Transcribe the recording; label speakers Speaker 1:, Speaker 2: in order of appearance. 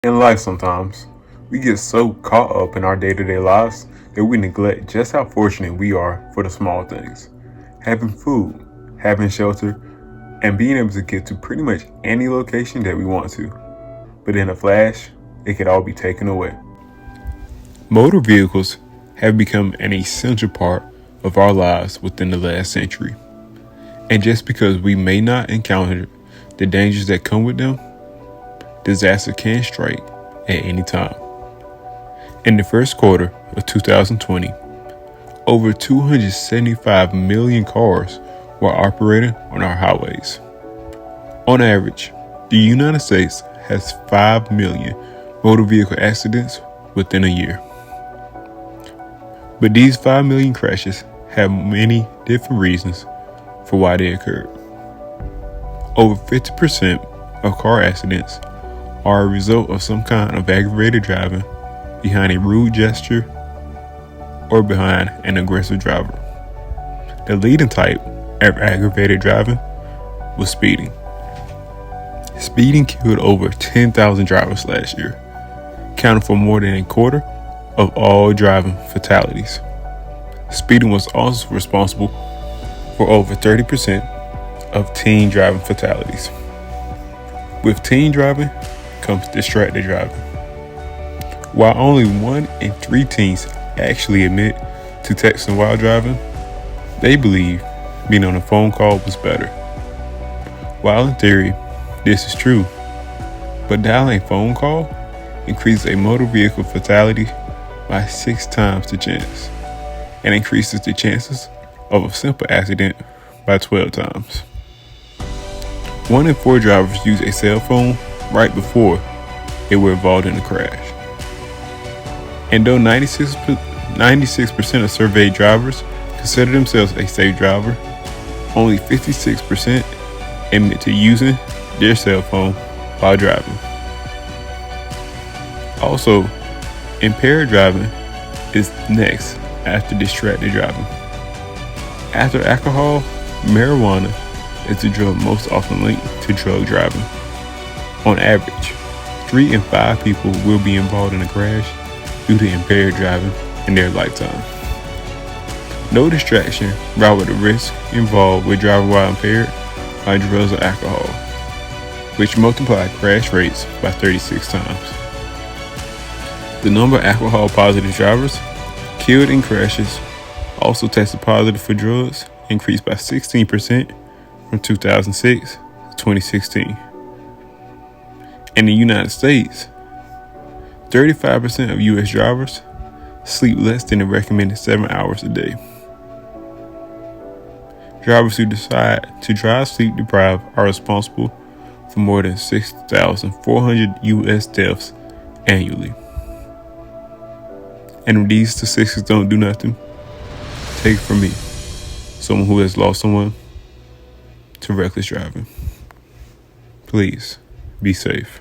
Speaker 1: In life sometimes, we get so caught up in our day-to-day lives that we neglect just how fortunate we are for the small things. Having food, having shelter, and being able to get to pretty much any location that we want to. But in a flash, it could all be taken away. Motor vehicles have become an essential part of our lives within the last century. And just because we may not encounter the dangers that come with them, disaster can strike at any time. In the first quarter of 2020, over 275 million cars were operating on our highways. On average, the United States has 5 million motor vehicle accidents within a year. But these 5 million crashes have many different reasons for why they occurred. Over 50% of car accidents are a result of some kind of aggravated driving behind a rude gesture or behind an aggressive driver. The leading type of aggravated driving was speeding. Speeding killed over 10,000 drivers last year, accounting for more than a quarter of all driving fatalities. Speeding was also responsible for over 30% of teen driving fatalities. With teen driving comes distracted driving. While only 1 in 3 teens actually admit to texting while driving, they believe being on a phone call was better. While in theory, this is true, but dialing a phone call increases a motor vehicle fatality by 6 times the chance and increases the chances of a simple accident by 12 times. 1 in 4 drivers use a cell phone right before they were involved in a crash. And though 96% of surveyed drivers consider themselves a safe driver, only 56% admit to using their cell phone while driving. Also, impaired driving is next after distracted driving. After alcohol, marijuana is the drug most often linked to drug driving. On average, 3 in 5 people will be involved in a crash due to impaired driving in their lifetime. No distraction rival the risk involved with driving while impaired by drugs or alcohol, which multiply crash rates by 36 times. The number of alcohol-positive drivers killed in crashes also tested positive for drugs increased by 16% from 2006 to 2016. In the United States, 35% of U.S. drivers sleep less than the recommended 7 hours a day. Drivers who decide to drive sleep deprived are responsible for more than 6,400 U.S. deaths annually. And if these statistics don't do nothing, take it from me, someone who has lost someone to reckless driving. Please be safe.